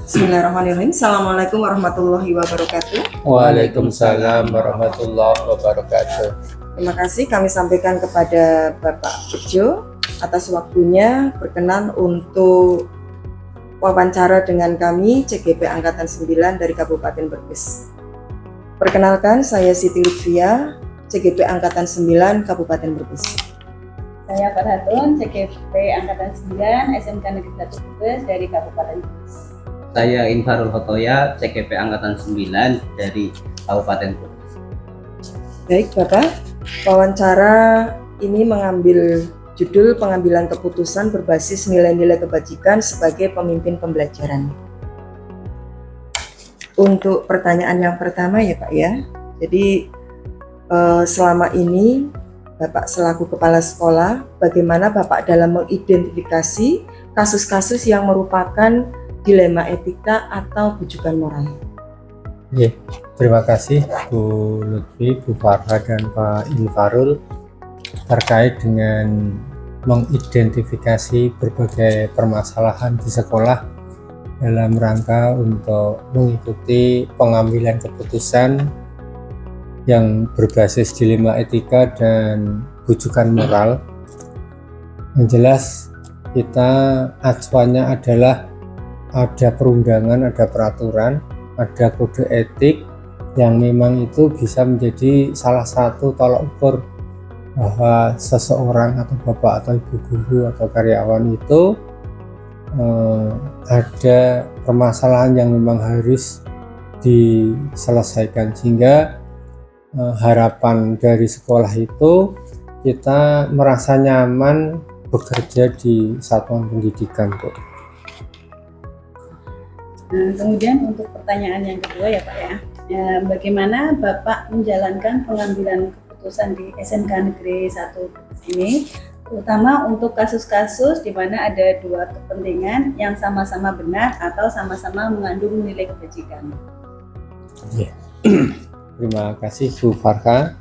Bismillahirrahmanirrahim. Assalamualaikum warahmatullahi wabarakatuh. Waalaikumsalam warahmatullahi wabarakatuh. Terima kasih kami sampaikan kepada Bapak Bejo atas waktunya berkenan untuk wawancara dengan kami CGP Angkatan 9 dari Kabupaten Brebes. Perkenalkan, saya Siti Lutfia, CGP Angkatan 9 Kabupaten Brebes. Saya Farhatun, CGP Angkatan 9 SMK Negeri 1 Brebes dari Kabupaten Brebes. Saya Infarul Hotoya, CGP Angkatan 9 dari Kabupaten Brebes. Baik Bapak, wawancara ini mengambil judul pengambilan keputusan berbasis nilai-nilai kebajikan sebagai pemimpin pembelajaran. Untuk pertanyaan yang pertama ya Pak ya, jadi selama ini Bapak selaku kepala sekolah, bagaimana Bapak dalam mengidentifikasi kasus-kasus yang merupakan dilema etika atau bujukan moral? Ya, terima kasih Bu Lutfi, Bu Farha, dan Pak Infarul terkait dengan mengidentifikasi berbagai permasalahan di sekolah dalam rangka untuk mengikuti pengambilan keputusan yang berbasis dilema etika dan bujukan moral. Yang jelas kita acuannya adalah ada perundangan, ada peraturan, ada kode etik yang memang itu bisa menjadi salah satu tolak ukur bahwa seseorang atau bapak atau ibu guru atau karyawan itu ada permasalahan yang memang harus diselesaikan, sehingga harapan dari sekolah itu kita merasa nyaman bekerja di satuan pendidikan, Bu. Kemudian untuk pertanyaan yang kedua ya Pak ya, bagaimana Bapak menjalankan pengambilan keputusan di SMK Negeri 1 Brebes ini, terutama untuk kasus-kasus di mana ada dua kepentingan yang sama-sama benar atau sama-sama mengandung nilai kebajikan? Ya. Terima kasih Bu Farha.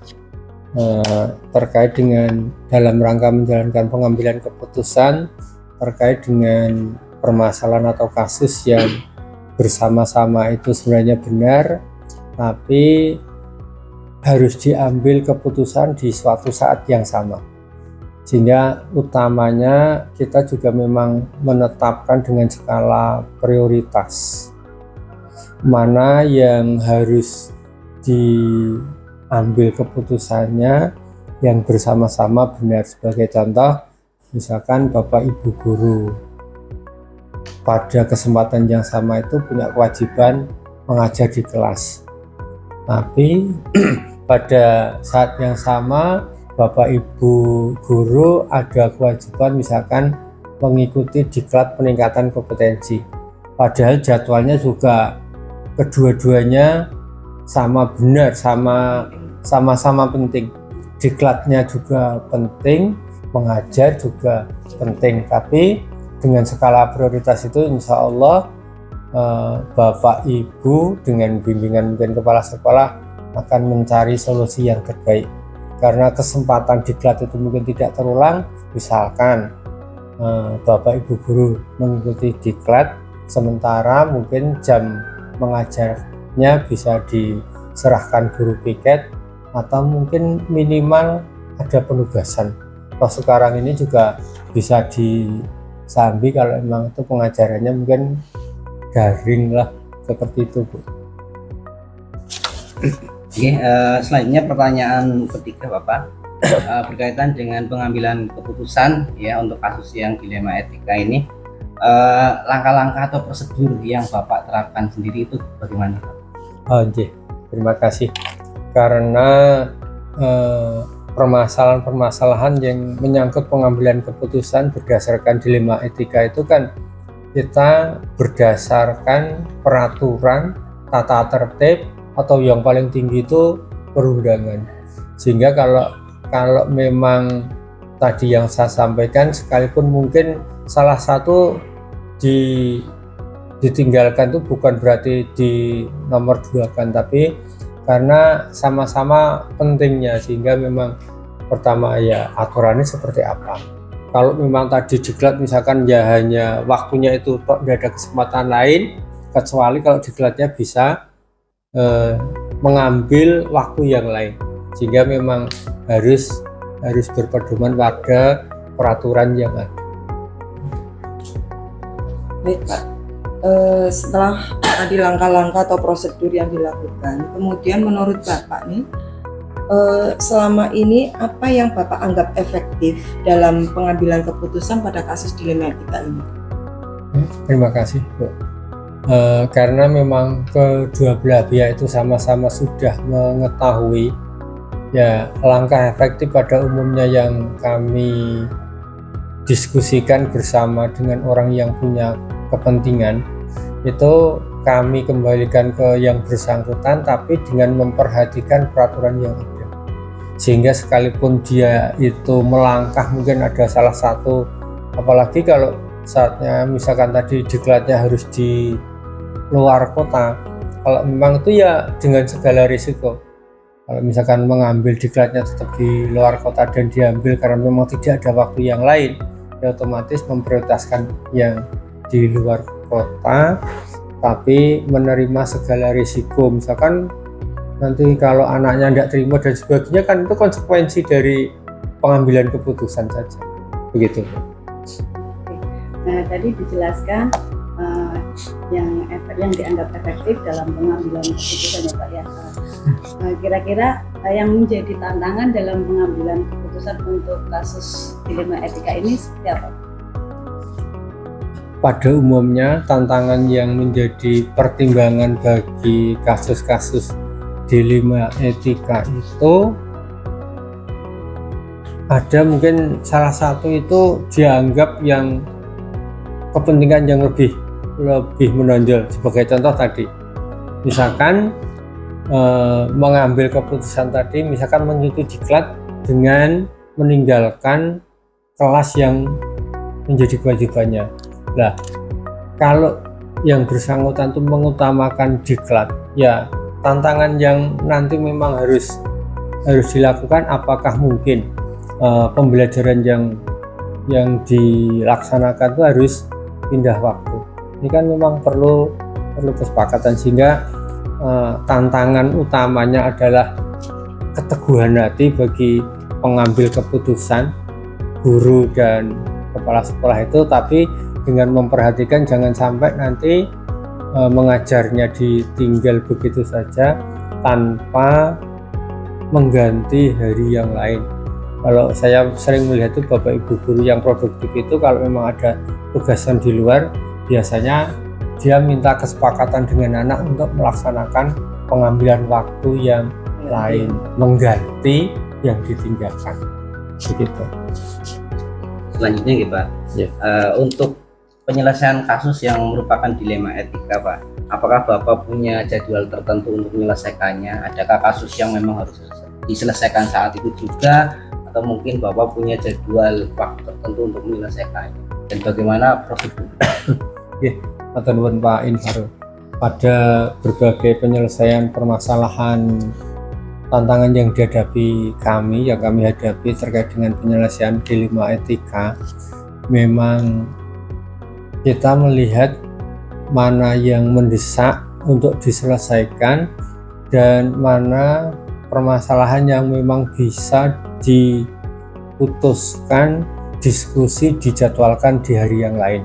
Terkait dengan dalam rangka menjalankan pengambilan keputusan terkait dengan permasalahan atau kasus yang bersama-sama itu sebenarnya benar, tapi harus diambil keputusan di suatu saat yang sama, sehingga utamanya kita juga memang menetapkan dengan skala prioritas mana yang harus diambil keputusannya yang bersama-sama benar. Sebagai contoh, misalkan Bapak Ibu guru pada kesempatan yang sama itu punya kewajiban mengajar di kelas, tapi pada saat yang sama Bapak Ibu guru ada kewajiban misalkan mengikuti diklat peningkatan kompetensi, padahal jadwalnya juga kedua-duanya sama benar, sama-sama penting. Diklatnya juga penting, mengajar juga penting, tapi dengan skala prioritas itu insya Allah Bapak Ibu dengan bimbingan mungkin kepala sekolah akan mencari solusi yang terbaik, karena kesempatan diklat itu mungkin tidak terulang. Misalkan Bapak Ibu guru mengikuti diklat, sementara mungkin jam mengajarnya bisa diserahkan guru piket, atau mungkin minimal ada penugasan. Toh sekarang ini juga bisa disambi kalau memang itu pengajarannya mungkin daring lah, seperti itu Bu. Oke, selanjutnya pertanyaan ketiga Bapak, berkaitan dengan pengambilan keputusan ya untuk kasus yang dilema etika ini, langkah-langkah atau prosedur yang Bapak terapkan sendiri itu bagaimana? Terima kasih. Karena permasalahan-permasalahan yang menyangkut pengambilan keputusan berdasarkan dilema etika itu kan kita berdasarkan peraturan, tata tertib, atau yang paling tinggi itu perundangan. Sehingga kalau memang tadi yang saya sampaikan, sekalipun mungkin salah satu ditinggalkan itu bukan berarti di nomor dua kan, tapi karena sama-sama pentingnya, sehingga memang pertama ya aturannya seperti apa. Kalau memang tadi diklat misalkan ya hanya waktunya itu tidak ada kesempatan lain, kecuali kalau diklatnya bisa mengambil waktu yang lain, sehingga memang harus berpedoman pada peraturan yang ada. Baik Pak, setelah tadi langkah-langkah atau prosedur yang dilakukan, kemudian menurut Bapak nih, selama ini apa yang Bapak anggap efektif dalam pengambilan keputusan pada kasus dilema etika ini? Terima kasih, Bu. Karena memang kedua belah pihak itu sama-sama sudah mengetahui ya langkah efektif pada umumnya yang kami diskusikan bersama dengan orang yang punya kepentingan, itu kami kembalikan ke yang bersangkutan, tapi dengan memperhatikan peraturan yang ada, sehingga sekalipun dia itu melangkah, mungkin ada salah satu, apalagi kalau saatnya misalkan tadi diklatnya harus di luar kota, kalau memang itu ya dengan segala risiko. Kalau misalkan mengambil diklatnya tetap di luar kota dan diambil karena memang tidak ada waktu yang lain, ya otomatis memprioritaskan yang di luar kota, tapi menerima segala risiko. Misalkan nanti kalau anaknya tidak terima dan sebagainya, kan itu konsekuensi dari pengambilan keputusan saja, begitu. Nah, tadi dijelaskan yang dianggap efektif dalam pengambilan keputusan ya Pak ya. Kira-kira yang menjadi tantangan dalam pengambilan keputusan untuk kasus dilema etika ini seperti apa? Pada umumnya tantangan yang menjadi pertimbangan bagi kasus-kasus dilema etika itu ada, mungkin salah satu itu dianggap yang kepentingan yang lebih menonjol. Sebagai contoh tadi, misalkan mengambil keputusan tadi, misalkan menyetujui diklat dengan meninggalkan kelas yang menjadi kewajibannya. Nah, kalau yang bersangkutan itu mengutamakan diklat, ya tantangan yang nanti memang harus dilakukan, apakah mungkin pembelajaran yang dilaksanakan itu harus pindah waktu. Ini kan memang perlu kesepakatan, sehingga tantangan utamanya adalah keteguhan hati bagi pengambil keputusan, guru dan kepala sekolah itu, tapi dengan memperhatikan jangan sampai nanti mengajarnya ditinggal begitu saja tanpa mengganti hari yang lain. Kalau saya sering melihat itu Bapak Ibu guru yang produktif itu, kalau memang ada tugasan di luar, biasanya dia minta kesepakatan dengan anak untuk melaksanakan pengambilan waktu yang lain, mengganti yang ditinggalkan, begitu. Selanjutnya gitu Pak, Ya. Untuk penyelesaian kasus yang merupakan dilema etika Pak, apakah Bapak punya jadwal tertentu untuk menyelesaikannya? Adakah kasus yang memang harus diselesaikan saat itu juga, atau mungkin Bapak punya jadwal waktu tertentu untuk menyelesaikannya, dan bagaimana prosedur? Atur nuwun Pak Infarul. Pada berbagai penyelesaian permasalahan tantangan yang dihadapi yang kami hadapi terkait dengan penyelesaian dilema etika, memang kita melihat mana yang mendesak untuk diselesaikan dan mana permasalahan yang memang bisa diputuskan, diskusi, dijadwalkan di hari yang lain.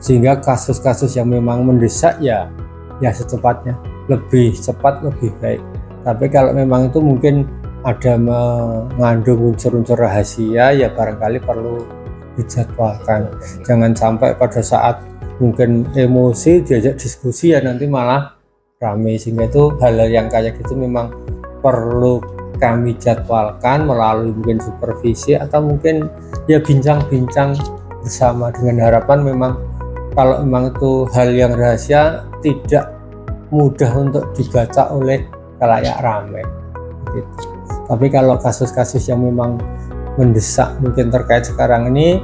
Sehingga kasus-kasus yang memang mendesak ya secepatnya, lebih cepat lebih baik. Tapi kalau memang itu mungkin ada mengandung unsur-unsur rahasia, ya barangkali perlu dijadwalkan. Jangan sampai pada saat mungkin emosi diajak diskusi ya nanti malah ramai, sehingga itu hal-hal yang kayak gitu memang perlu kami jadwalkan melalui mungkin supervisi atau mungkin ya bincang-bincang bersama, dengan harapan memang kalau memang itu hal yang rahasia tidak mudah untuk dibaca oleh khalayak ramai gitu. Tapi kalau kasus-kasus yang memang mendesak, mungkin terkait sekarang ini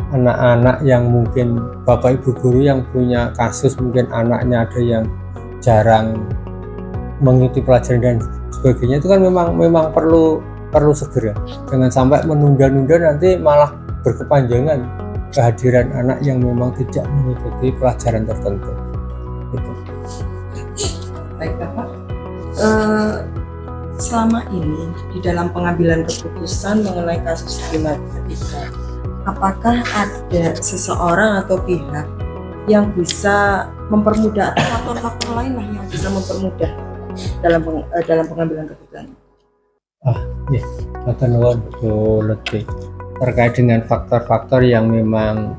anak-anak yang mungkin Bapak Ibu guru yang punya kasus, mungkin anaknya ada yang jarang mengikuti pelajaran dan sebagainya, itu kan memang perlu segera. Jangan sampai menunda-nunda, nanti malah berkepanjangan kehadiran anak yang memang tidak mengikuti pelajaran tertentu. Gitu. Baik Bapak, selama ini di dalam pengambilan keputusan mengenai kasus dilematika, apakah ada seseorang atau pihak yang bisa mempermudah atau faktor-faktor lain lah yang bisa mempermudah dalam pengambilan keputusan? Ya, Kata nuwun Bu Lutfi. Terkait dengan faktor-faktor yang memang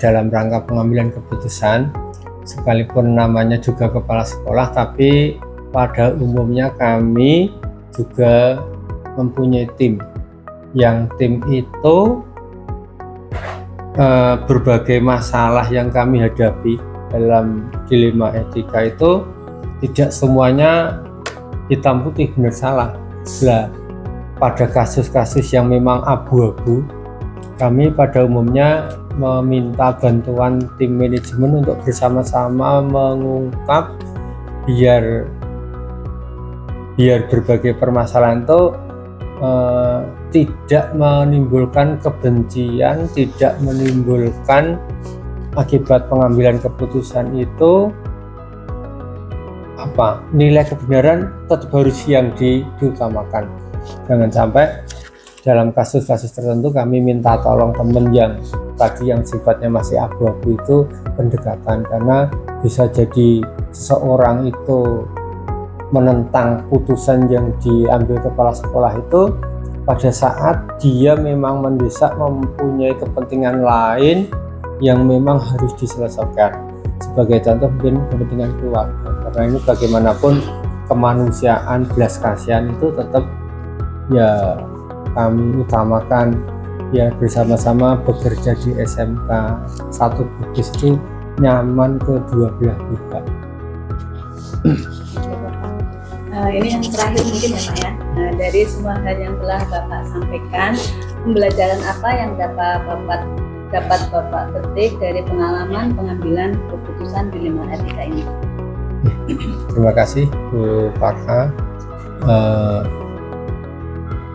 dalam rangka pengambilan keputusan, sekalipun namanya juga kepala sekolah, tapi pada umumnya kami juga mempunyai tim. Yang tim itu berbagai masalah yang kami hadapi dalam dilema etika itu tidak semuanya hitam putih benar salah. Nah, pada kasus-kasus yang memang abu-abu, kami pada umumnya meminta bantuan tim manajemen untuk bersama-sama mengungkap biar berbagai permasalahan itu tidak menimbulkan kebencian, tidak menimbulkan akibat pengambilan keputusan itu nilai kebenaran tetap harus yang diutamakan. Jangan sampai dalam kasus-kasus tertentu kami minta tolong teman yang tadi yang sifatnya masih abu-abu itu pendekatan, karena bisa jadi seseorang itu menentang putusan yang diambil kepala sekolah itu pada saat dia memang mendesak mempunyai kepentingan lain yang memang harus diselesaikan. Sebagai contoh mungkin kepentingan keluarga, karena ini bagaimanapun kemanusiaan, belas kasihan itu tetap ya kami utamakan, ya bersama-sama bekerja di SMK 1 Bugis itu nyaman kedua belah pihak. Ini yang terakhir mungkin ya Pak ya. Dari semua hal yang telah Bapak sampaikan, pembelajaran apa yang dapat Bapak petik dari pengalaman pengambilan keputusan dilema etika ini? Terima kasih Bu Farha.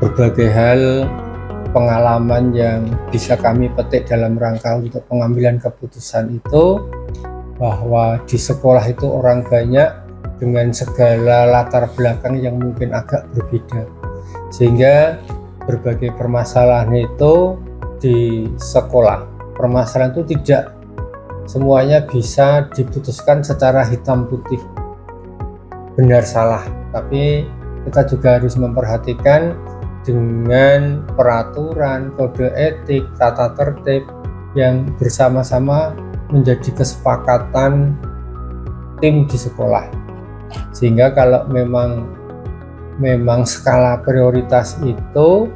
Berbagai hal pengalaman yang bisa kami petik dalam rangka untuk pengambilan keputusan itu, bahwa di sekolah itu orang banyak dengan segala latar belakang yang mungkin agak berbeda, sehingga berbagai permasalahan itu di sekolah, permasalahan itu tidak semuanya bisa diputuskan secara hitam putih benar salah, tapi kita juga harus memperhatikan dengan peraturan, kode etik, tata tertib yang bersama-sama menjadi kesepakatan tim di sekolah. Sehingga kalau memang skala prioritas itu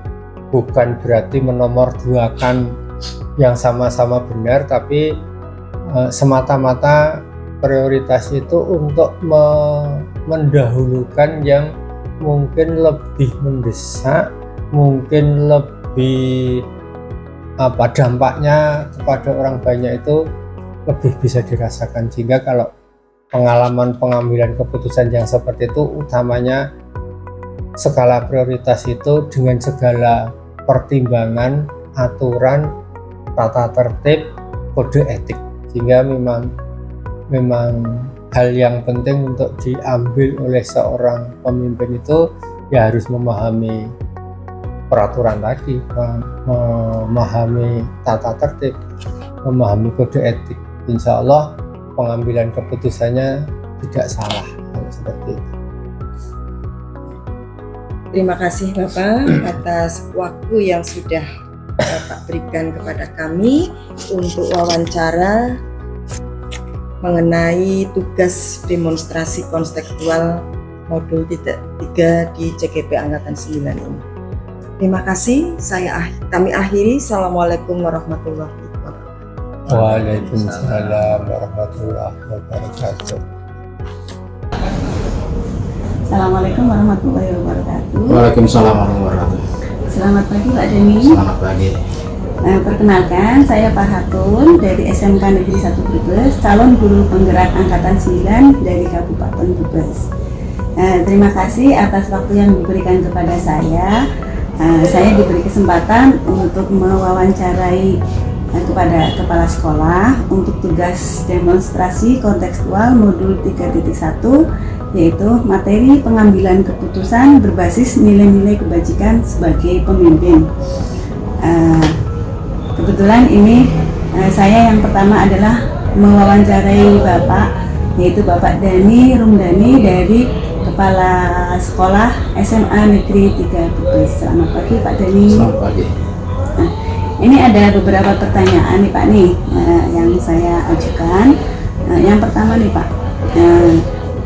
bukan berarti menomorduakan yang sama-sama benar, tapi semata-mata prioritas itu untuk mendahulukan yang mungkin lebih mendesak, mungkin lebih dampaknya kepada orang banyak itu lebih bisa dirasakan. Sehingga kalau pengalaman pengambilan keputusan yang seperti itu, utamanya skala prioritas itu dengan segala pertimbangan, aturan, tata tertib, kode etik, sehingga memang hal yang penting untuk diambil oleh seorang pemimpin itu ya harus memahami peraturan tadi, memahami tata tertib, memahami kode etik. Insya Allah pengambilan keputusannya tidak salah kalau seperti itu. Terima kasih Bapak atas waktu yang sudah Bapak berikan kepada kami untuk wawancara mengenai tugas demonstrasi konstekstual modul 3 di CGP Angkatan 9 ini. Terima kasih, kami akhiri. Assalamualaikum warahmatullahi wabarakatuh. Waalaikumsalam warahmatullahi wabarakatuh. Assalamualaikum warahmatullahi wabarakatuh. Waalaikumsalam warahmatullahi wabarakatuh. Selamat pagi Pak Deni. Selamat pagi. Perkenalkan, saya Farhatun dari SMK Negeri 1 Brebes, calon guru penggerak Angkatan 9 dari Kabupaten Brebes. Terima kasih atas waktu yang diberikan kepada saya. Saya diberi kesempatan untuk mewawancarai kepada kepala sekolah untuk tugas demonstrasi kontekstual modul 3.1, yaitu materi pengambilan keputusan berbasis nilai-nilai kebajikan sebagai pemimpin. Kebetulan ini saya yang pertama adalah mewawancarai Bapak, yaitu Bapak Dani Rumdani dari Kepala Sekolah SMA Negeri 3 Brebes. Selamat pagi Pak Dani. Selamat pagi. Nah, ini ada beberapa pertanyaan nih Pak nih yang saya ajukan. Yang pertama nih Pak,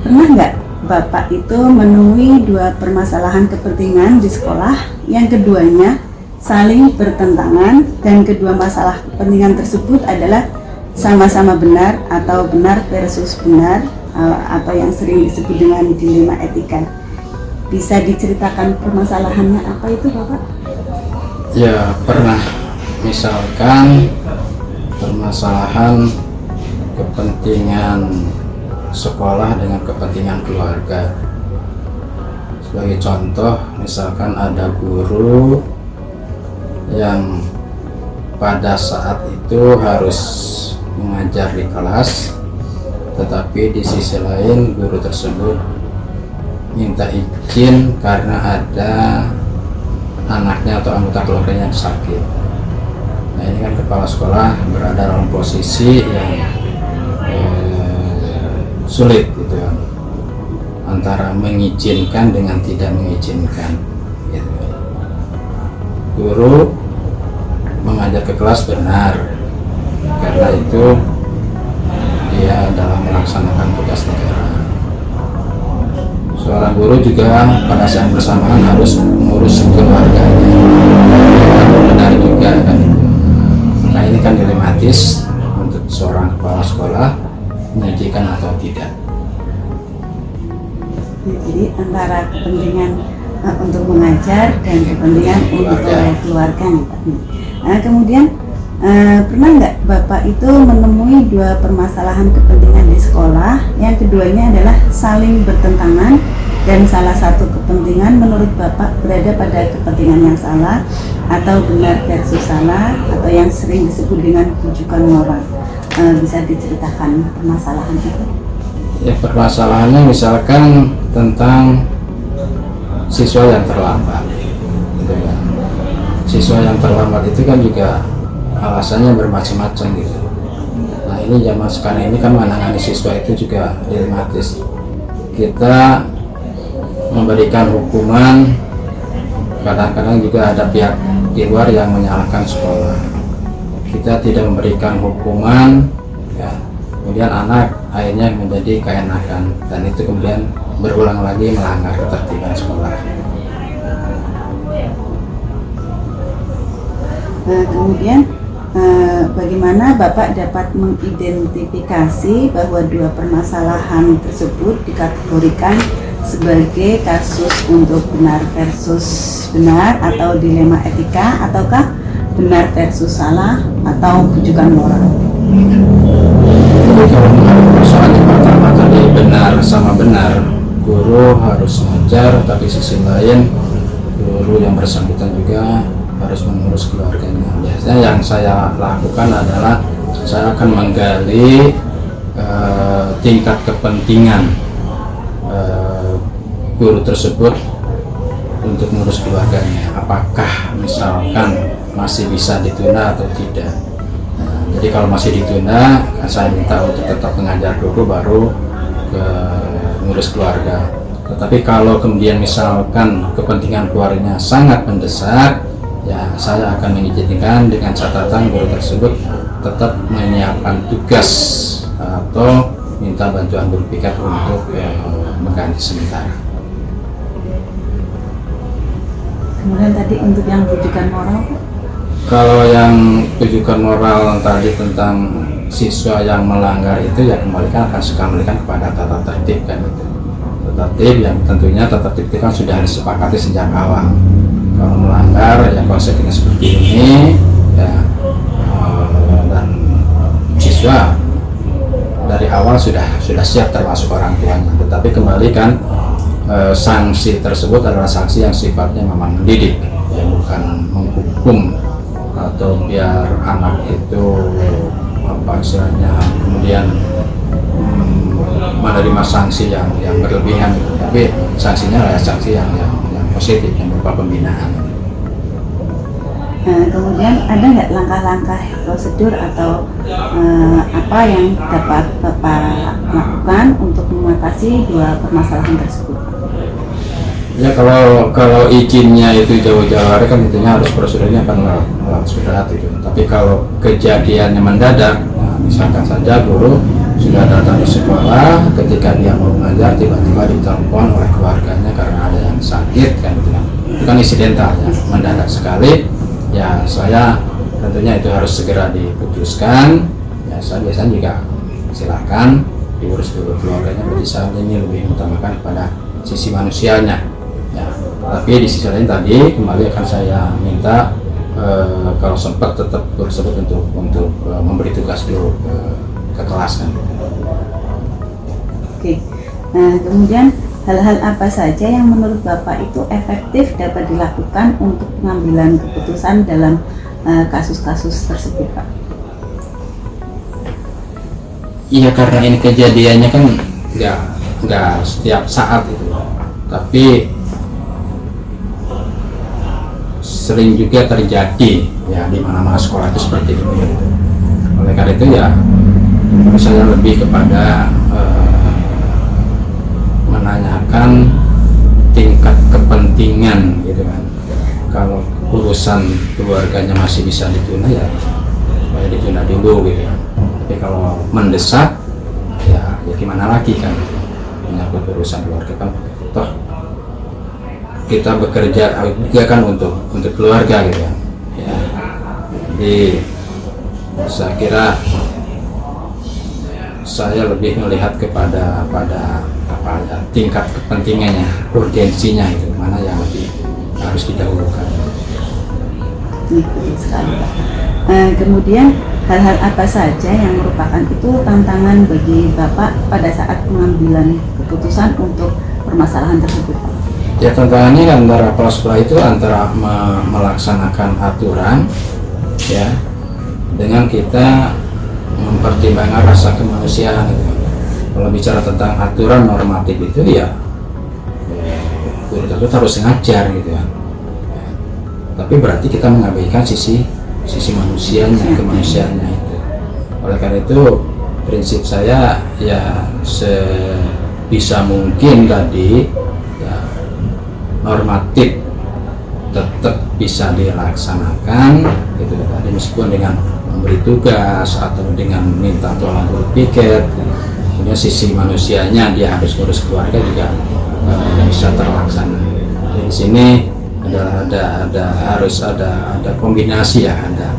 pernah nggak Bapak itu menemui dua permasalahan kepentingan di sekolah, yang keduanya saling bertentangan dan kedua masalah kepentingan tersebut adalah sama-sama benar atau benar versus benar, atau yang sering disebut dengan dilema etika? Bisa diceritakan permasalahannya apa itu Bapak? Ya, pernah. Misalkan permasalahan kepentingan sekolah dengan kepentingan keluarga. Sebagai contoh, misalkan ada guru yang pada saat itu harus mengajar di kelas, tetapi di sisi lain guru tersebut minta izin karena ada anaknya atau anggota keluarganya yang sakit. Nah, ini kan kepala sekolah berada dalam posisi yang sulit gitu ya, antara mengizinkan dengan tidak mengizinkan gitu. Guru mengajar ke kelas benar, karena itu dia dalam melaksanakan tugas negara. Seorang guru juga pada saat bersamaan harus mengurus keluarganya, benar juga kan. Nah, ini kan dilematis untuk seorang kepala sekolah menyajikan atau tidak. Jadi antara kepentingan untuk mengajar dan kepentingan untuk keluarga nih Pak. Nah, kemudian pernah nggak Bapak itu menemui dua permasalahan kepentingan di sekolah, yang keduanya adalah saling bertentangan dan salah satu kepentingan menurut Bapak berada pada kepentingan yang salah atau benar versus salah, atau yang sering disebut dengan rujukan moral? Bisa diceritakan permasalahan itu? Ya, permasalahannya misalkan tentang siswa yang terlambat gitu ya. Siswa yang terlambat itu kan juga alasannya bermacam-macam gitu. Nah, ini zaman sekarang ini kan menangani siswa itu juga dilematis. Kita memberikan hukuman, kadang-kadang juga ada pihak di luar yang menyalahkan sekolah. Kita tidak memberikan hukuman, ya, kemudian anak akhirnya menjadi keenakan, dan itu kemudian berulang lagi melanggar ketertiban sekolah. Kemudian bagaimana Bapak dapat mengidentifikasi bahwa dua permasalahan tersebut dikategorikan sebagai kasus untuk benar versus benar atau dilema etika, ataukah benar versus salah atau rujukan moral? Jadi kalau menghadapi persoalan yang pertama tadi benar sama benar, guru harus mengajar, tapi sisi lain guru yang bersangkutan juga harus mengurus keluarganya. Biasanya yang saya lakukan adalah saya akan menggali tingkat kepentingan guru tersebut untuk mengurus keluarganya. Apakah misalkan masih bisa ditunda atau tidak. Jadi kalau masih ditunda, saya minta untuk tetap mengajar dulu baru ke ngurus keluarga. Tetapi kalau kemudian misalkan kepentingan keluarganya sangat mendesak, ya saya akan mengizinkan dengan catatan guru tersebut tetap menyiapkan tugas atau minta bantuan guru piket untuk mengganti sementara. Kemudian tadi untuk yang rujukan moral, kalau yang rujukan moral tadi tentang siswa yang melanggar itu, ya kembalikan akan saya kembalikan kepada tata tertib kan itu. Tata tertib yang tentunya tata tertib itu kan sudah disepakati sejak awal. Kalau melanggar ya konsekuensinya seperti ini ya, dan siswa dari awal sudah siap termasuk orang tuanya. Tetapi kembali kan sanksi tersebut adalah sanksi yang sifatnya memang mendidik, ya bukan menghukum atau biar anak itu apa istilahnya kemudian menerima sanksi yang berlebihan gitu. Tapi sanksinya adalah sanksi yang positif, yang berupa pembinaan. Kemudian ada nggak langkah-langkah prosedur atau apa yang dapat Bapak lakukan untuk mengatasi dua permasalahan tersebut? Ya kalau izinnya itu jauh-jauh hari kan tentunya harus prosedurnya akan lewat surat itu. Tapi kalau kejadiannya mendadak, nah, misalkan saja guru sudah datang di sekolah, ketika dia mau mengajar tiba-tiba ditelepon oleh keluarganya karena ada yang sakit kan gitu kan. Itu kan insidental ya, mendadak sekali. Ya saya tentunya itu harus segera diputuskan. Ya saya biasanya juga silakan diurus dulu keluarganya, berarti saat ini lebih mengutamakan pada sisi manusianya. Ya, tapi di sisi lain tadi kembali akan saya minta kalau sempat tetap tersebut untuk memberi tugas dulu ke kelas kan. Oke. Nah, kemudian hal-hal apa saja yang menurut Bapak itu efektif dapat dilakukan untuk pengambilan keputusan dalam kasus-kasus tersebut, Pak? Iya, karena ini kejadiannya kan nggak setiap saat itu, tapi sering juga terjadi ya di mana-mana sekolah itu seperti itu. Oleh karena itu ya saya lebih kepada menanyakan tingkat kepentingan gitu kan. Kalau urusan keluarganya masih bisa ditunda ya ditunda dulu gitu ya. Tapi kalau mendesak ya gimana lagi kan, menyangkut urusan keluarga kan, toh kita bekerja juga kan untuk keluarga gitu ya. Jadi saya kira saya lebih melihat kepada apa ya, tingkat kepentingannya, urgensinya itu mana yang lebih harus didahulukan. Betul sekali, Pak. Kemudian hal-hal apa saja yang merupakan itu tantangan bagi Bapak pada saat pengambilan keputusan untuk permasalahan tersebut, Pak? Ya tantangannya antara kepala sekolah itu antara melaksanakan aturan ya dengan kita mempertimbangkan rasa kemanusiaan gitu. Kalau bicara tentang aturan normatif itu ya guru tersebut harus ngajar gitu ya. Tapi berarti kita mengabaikan sisi manusianya, kemanusiaannya itu. Oleh karena itu prinsip saya ya sebisa mungkin tadi normatif tetap bisa dilaksanakan gitu tadi, meskipun dengan memberi tugas atau dengan minta tolong guru piket. Kemudian sisi manusianya dia harus ngurus keluarga juga bisa terlaksana. Jadi di sini harus ada kombinasi ya, ada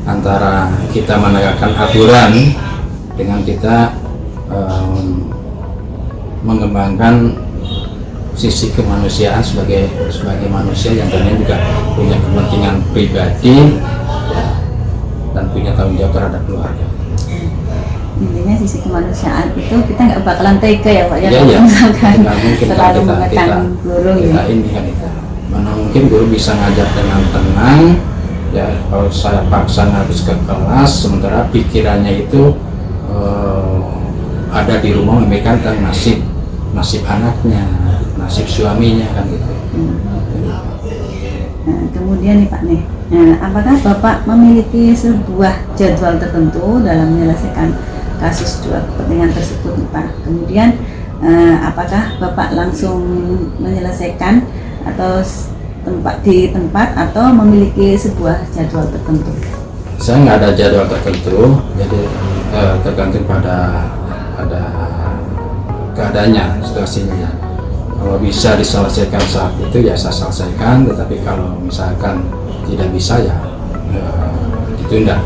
antara kita menegakkan aturan dengan kita mengembangkan sisi kemanusiaan sebagai manusia yang tentunya juga punya kepentingan pribadi dan punya tanggung jawab terhadap keluarga. Intinya sisi kemanusiaan itu kita nggak bakalan tega ya Pak, Ya, misalkan mungkin terlalu mengekang guru kita ya. ini kan itu. Mana mungkin guru bisa ngajar dengan tenang ya, kalau saya paksa harus ke kelas sementara pikirannya itu ada di rumah memikirkan nasib anaknya, nasib suaminya kan gitu. Nah, kemudian nih Pak nih, apakah Bapak memiliki sebuah jadwal tertentu dalam menyelesaikan kasus dua kepentingan tersebut Pak? Kemudian apakah Bapak langsung menyelesaikan atau di tempat atau memiliki sebuah jadwal tertentu? Saya nggak ada jadwal tertentu, jadi tergantung pada keadaannya, situasinya ya. Kalau bisa diselesaikan saat itu ya saya selesaikan, tetapi kalau misalkan tidak bisa ya ditunda.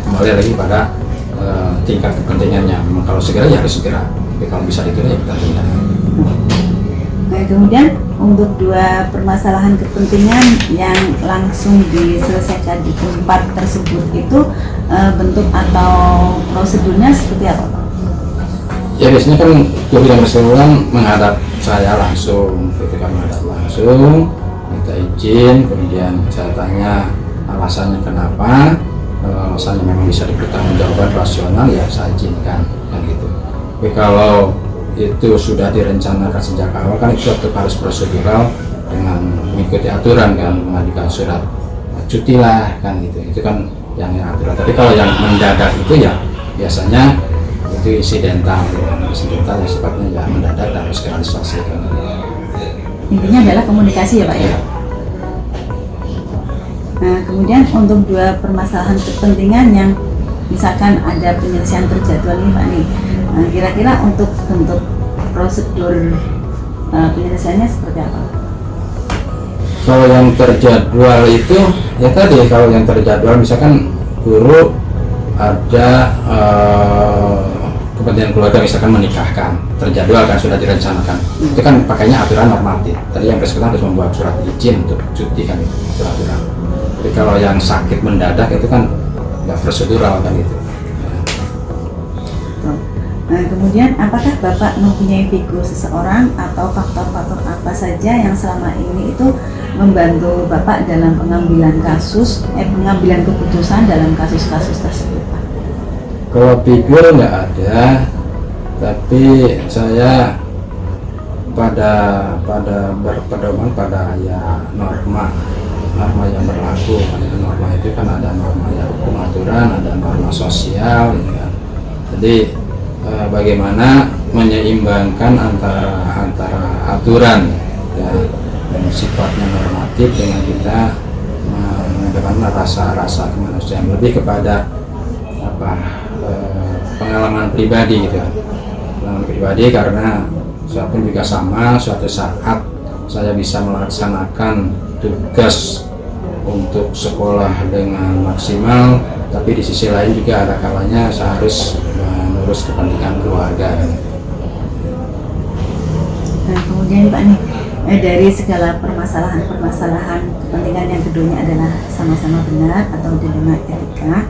Kembali lagi pada tingkat kepentingannya. Memang kalau segera ya harus segera, tapi kalau bisa ditunda ya kita tunda. Nah, kemudian untuk dua permasalahan kepentingan yang langsung diselesaikan di tempat tersebut itu bentuk atau prosedurnya seperti apa Pak? Ya biasanya kan guru yang bersangkutan menghadap saya langsung, ketika menghadap langsung minta izin, kemudian saya tanya alasannya kenapa. Kalau alasannya memang bisa dipertanggungjawabkan rasional, ya saya izinkan kan gitu. Tapi kalau itu sudah direncanakan sejak awal kan itu tetap harus prosedural dengan mengikuti aturan kan, mengajukan surat cuti lah kan gitu. Itu kan yang aturan. Tapi kalau yang mendadak itu ya biasanya itu insidental, insidental yang sifatnya ya mendadak dan harus segera diselesaikan. Intinya adalah komunikasi ya Pak ya. Nah, kemudian untuk dua permasalahan kepentingan yang misalkan ada penyelesaian terjadwal nih Pak nih, nah, kira-kira untuk bentuk prosedur penyelesaiannya seperti apa? Kalau yang terjadwal itu ya tadi, kalau yang terjadwal misalkan guru ada kepentingan keluarga, misalkan menikahkan, terjadwal kan, sudah direncanakan, itu kan pakainya aturan normatif. Tadi yang bersangkutan harus membuat surat izin untuk cuti kan, itu aturan. Tapi kalau yang sakit mendadak itu kan nggak prosedural kan itu. Nah, kemudian apakah Bapak mempunyai figur seseorang atau faktor-faktor apa saja yang selama ini itu membantu Bapak dalam pengambilan keputusan dalam kasus-kasus tersebut, Pak? Kalau figur nggak ada, tapi saya pada berpedoman pada ya norma yang berlaku. Norma itu kan ada norma ya hukum aturan, ada norma sosial, ya kan? Jadi bagaimana menyeimbangkan antara aturan ya yang sifatnya normatif dengan kita mengedepankan rasa kemanusiaan, lebih kepada pengalaman pribadi gitu. Pengalaman pribadi karena saya pun juga sama, suatu saat saya bisa melaksanakan tugas untuk sekolah dengan maksimal, tapi di sisi lain juga ada kalanya saya harus mengurus kepentingan keluarga. Nah, kemudian Pak nih, dari segala permasalahan kepentingan yang keduanya adalah sama-sama benar atau dilema etika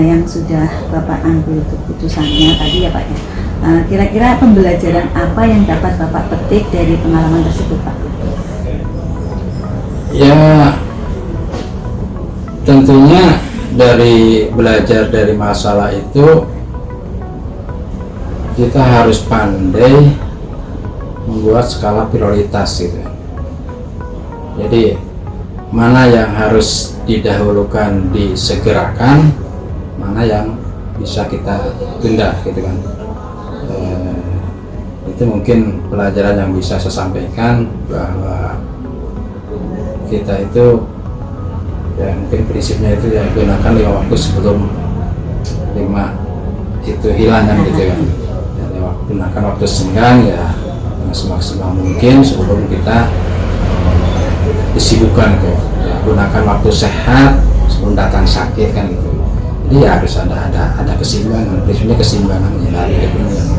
yang sudah Bapak ambil keputusannya tadi ya Pak ya. Kira-kira pembelajaran apa yang dapat Bapak petik dari pengalaman tersebut Pak? Ya tentunya dari belajar dari masalah itu kita harus pandai membuat skala prioritas gitu. Jadi mana yang harus didahulukan disegerakan, mana yang bisa kita tunda gitu kan. Itu mungkin pelajaran yang bisa saya sampaikan, bahwa kita itu ya mungkin prinsipnya itu ya gunakan 5 waktu sebelum 5 itu hilang kan gitu kan. Ya, gunakan waktu senggang ya semaksimal mungkin sebelum kita disibukkan gitu. Ya, gunakan waktu sehat sebelum datang sakit kan gitu. Jadi ya harus ada keseimbangan, prinsipnya keseimbangan ya hidup ini yang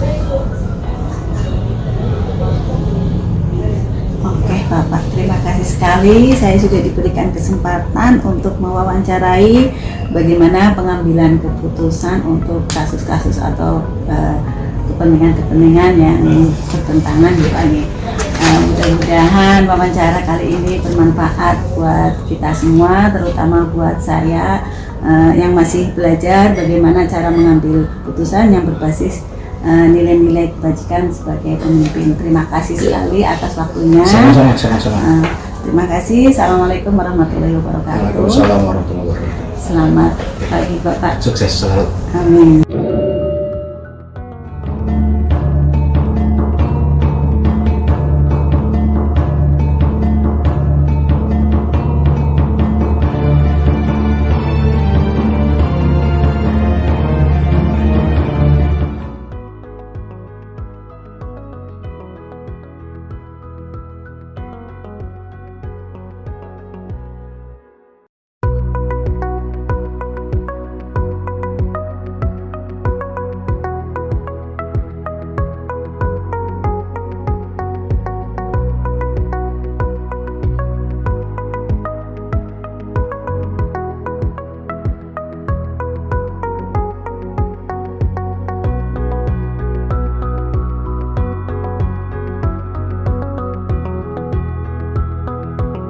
Oke Bapak, terima kasih sekali. Saya sudah diberikan kesempatan untuk mewawancarai bagaimana pengambilan keputusan untuk kasus-kasus atau kepentingan-kepentingan yang bertentangan di Pak nih. Mudah-mudahan wawancara kali ini bermanfaat buat kita semua, terutama buat saya yang masih belajar bagaimana cara mengambil keputusan yang berbasis nilai-nilai kebajikan sebagai pemimpin. Terima kasih sekali atas waktunya. sama-sama. Terima kasih. Assalamualaikum warahmatullahi wabarakatuh. Waalaikumsalam warahmatullahi wabarakatuh. Selamat pagi Bapak. Sukses selalu. Amin.